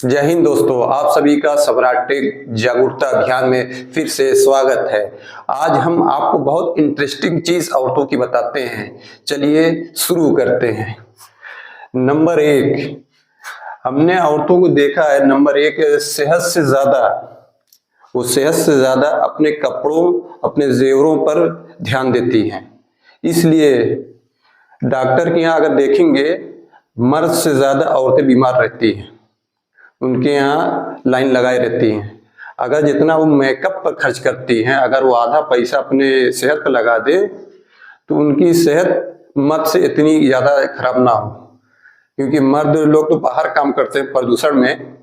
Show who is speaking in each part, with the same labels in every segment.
Speaker 1: जय हिंद दोस्तों, आप सभी का स्वराज टेक जागरूकता अभियान में फिर से स्वागत है। आज हम आपको बहुत इंटरेस्टिंग चीज औरतों की बताते हैं। चलिए शुरू करते हैं। नंबर एक, हमने औरतों को देखा है, नंबर एक, सेहत से ज्यादा वो सेहत से ज्यादा अपने कपड़ों, अपने जेवरों पर ध्यान देती हैं। इसलिए डॉक्टर के यहाँ अगर देखेंगे, मर्द से ज्यादा औरतें बीमार रहती हैं। उनके यहाँ लाइन लगाई रहती हैं। अगर जितना वो मेकअप पर खर्च करती हैं, अगर वो आधा पैसा अपने सेहत पर लगा दे तो उनकी सेहत मर्द से इतनी ज्यादा खराब ना हो। क्योंकि मर्द लोग तो बाहर काम करते हैं प्रदूषण में,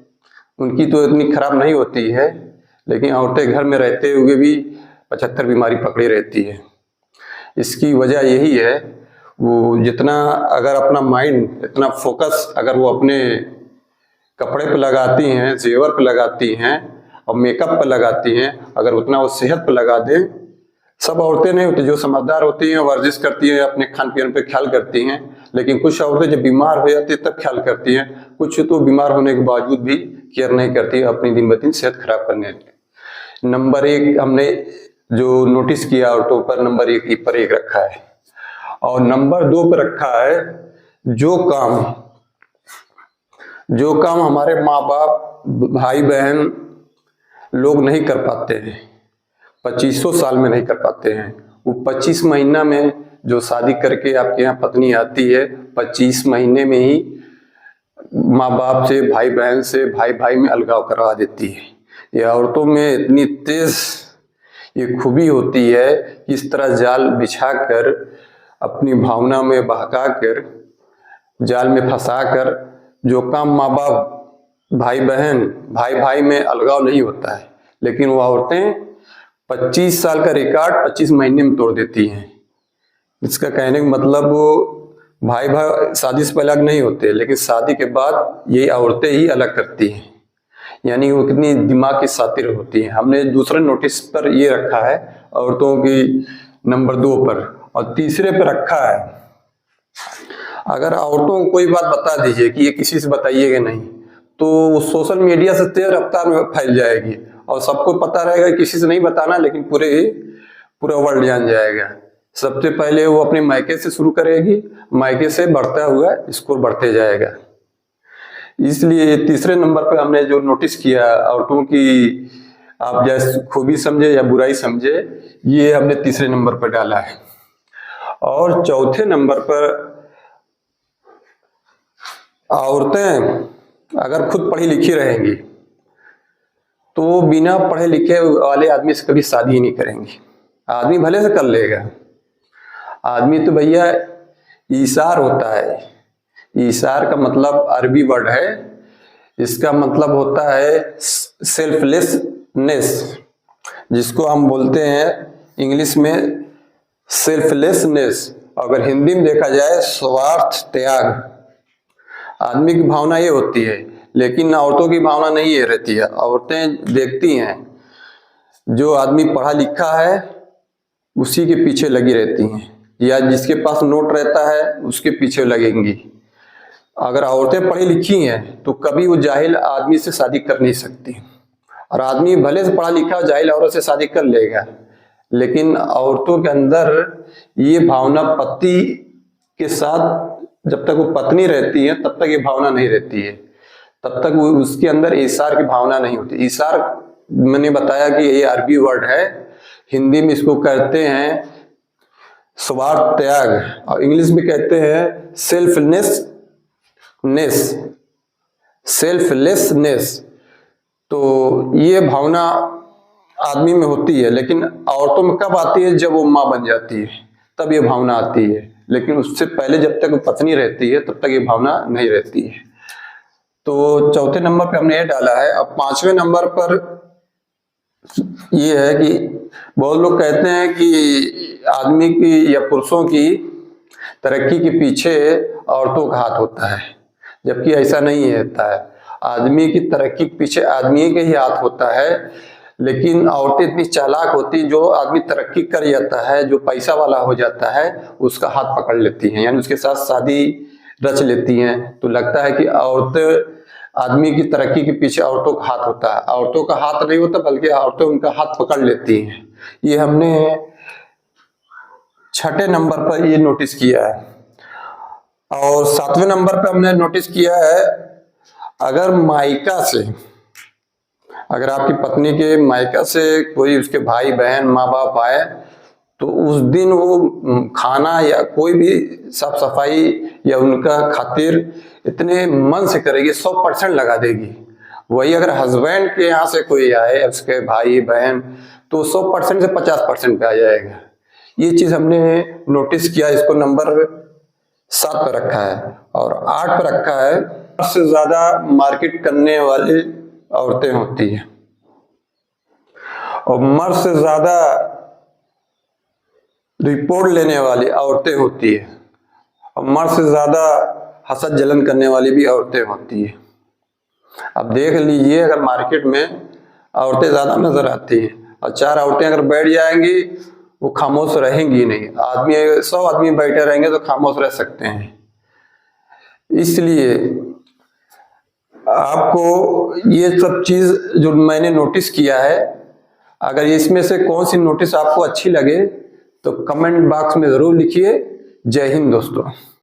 Speaker 1: उनकी तो इतनी खराब नहीं होती है, लेकिन औरतें घर में रहते हुए भी 75 बीमारी पकड़ी रहती है। इसकी वजह यही है, वो जितना अगर अपना माइंड, इतना फोकस अगर वो अपने कपड़े पे लगाती हैं, जेवर पे लगाती हैं और मेकअप पे लगाती हैं, अगर उतना वो सेहत पे लगा दें। सब औरतें नहीं होती, जो समझदार होती हैं वर्जिश करती हैं, अपने खान पीन पे ख्याल करती हैं, लेकिन कुछ औरतें जब बीमार हो जाती है तब ख्याल करती हैं। कुछ तो बीमार होने के बावजूद भी केयर नहीं करती, अपनी दिन ब दिन सेहत खराब करने लगती। नंबर एक हमने जो नोटिस किया औरतों पर, नंबर एक पर एक रखा है, और नंबर दो पर रखा है जो काम हमारे माँ बाप, भाई बहन लोग नहीं कर पाते हैं, 2500 साल में नहीं कर पाते हैं, वो 25 महीना में जो शादी करके आपके यहाँ पत्नी आती है, 25 महीने में ही माँ बाप से, भाई बहन से, भाई भाई में अलगाव करवा देती है। ये औरतों में इतनी तेज ये खूबी होती है कि इस तरह जाल बिछाकर, अपनी भावना में बहकाकर, जाल में फंसाकर, जो काम माँ बाप, भाई बहन, भाई भाई में अलगाव नहीं होता है, लेकिन वो औरतें 25 साल का रिकॉर्ड 25 महीने में तोड़ देती हैं। इसका कहने का मतलब वो भाई भाई शादी से पहले अलग नहीं होते, लेकिन शादी के बाद ये औरतें ही अलग करती हैं। यानी वो कितनी दिमाग की शातिर होती हैं। हमने दूसरे नोटिस पर ये रखा है औरतों की, नंबर 2 पर, और तीसरे पर रखा है, अगर औरतों को कोई बात बता दीजिए कि ये किसी से बताइएगा नहीं, तो सोशल मीडिया से तेज रफ्तार में फैल जाएगी और सबको पता रहेगा कि किसी से नहीं बताना, लेकिन पूरा वर्ल्ड जान जाएगा। सबसे पहले वो अपने मायके से शुरू करेगी, मायके से बढ़ता हुआ स्कोर बढ़ते जाएगा। इसलिए तीसरे नंबर पर हमने जो नोटिस किया औरतों की, आप जैसे खूबी समझे या बुराई समझे, ये हमने तीसरे नंबर पर डाला है। और चौथे नंबर पर, औरतें अगर खुद पढ़ी लिखी रहेंगी तो बिना पढ़े लिखे वाले आदमी से कभी शादी ही नहीं करेंगी। आदमी भले से कर लेगा, आदमी तो भैया ईसार होता है। ईसार का मतलब अरबी वर्ड है, इसका मतलब होता है सेल्फलेसनेस, जिसको हम बोलते हैं इंग्लिश में सेल्फलेसनेस। अगर हिंदी में देखा जाए, स्वार्थ त्याग। आदमी की भावना ये होती है, लेकिन औरतों की भावना नहीं ये रहती है। औरतें देखती हैं जो आदमी पढ़ा लिखा है उसी के पीछे लगी रहती हैं, या जिसके पास नोट रहता है उसके पीछे लगेंगी। अगर औरतें पढ़ी लिखी हैं तो कभी वो जाहिल आदमी से शादी कर नहीं सकती। और आदमी भले से पढ़ा लिखा जाहिल औरत से शादी कर लेगा, लेकिन औरतों के अंदर ये भावना, पति के साथ जब तक वो पत्नी रहती है तब तक ये भावना नहीं रहती है, तब तक वो उसके अंदर ईसार की भावना नहीं होती। ईसार मैंने बताया कि ये अरबी वर्ड है, हिंदी में इसको कहते हैं स्वार्थ त्याग, और इंग्लिश में कहते हैं सेल्फलेसनेस। तो ये भावना आदमी में होती है, लेकिन औरतों में कब आती है? जब वो माँ बन जाती है तब ये भावना आती है, लेकिन उससे पहले जब तक वो पत्नी रहती है तब तक ये भावना नहीं रहती है। तो चौथे नंबर पे हमने ये डाला है। अब पांचवें नंबर पर ये है कि बहुत लोग कहते हैं कि आदमी की या पुरुषों की तरक्की के पीछे औरतों का हाथ होता है, जबकि ऐसा नहीं होता है। आदमी की तरक्की के पीछे आदमी के ही हाथ होता है, लेकिन औरतें इतनी चालाक होती, जो आदमी तरक्की कर जाता है, जो पैसा वाला हो जाता है, उसका हाथ पकड़ लेती हैं, यानी उसके साथ शादी रच लेती हैं। तो लगता है कि औरतें आदमी की तरक्की के पीछे औरतों का हाथ होता है। औरतों का हाथ नहीं होता, बल्कि औरतें उनका हाथ पकड़ लेती हैं। ये हमने 6ठे नंबर पर ये नोटिस किया है। और 7वें नंबर पर हमने नोटिस किया है, अगर मायका से, अगर आपकी पत्नी के मायका से कोई उसके भाई बहन माँ बाप आए, तो उस दिन वो खाना या कोई भी साफ सफाई या उनका खातिर इतने मन से करेगी, 100% लगा देगी। वही अगर हस्बैंड के यहाँ से कोई आए, उसके भाई बहन, तो 100% से 50% पे आ जाएगा। ये चीज हमने नोटिस किया, इसको नंबर 7 पर रखा है। और 8 पर रखा है, सबसे ज्यादा मार्केट करने वाली औरतें होती हैं और मर्द से ज्यादा रिपोर्ट लेने वाली औरतें होती है और मर्द से ज्यादा हसद जलन करने वाली भी औरतें होती है। अब देख लीजिए, अगर मार्केट में औरतें ज्यादा नजर आती हैं और 4 औरतें अगर बैठ जाएंगी, वो खामोश रहेंगी नहीं। 100 आदमी बैठे रहेंगे तो खामोश रह सकते हैं। इसलिए आपको ये सब चीज जो मैंने नोटिस किया है, अगर इसमें से कौन सी नोटिस आपको अच्छी लगे तो कमेंट बॉक्स में जरूर लिखिए। जय हिंद दोस्तों।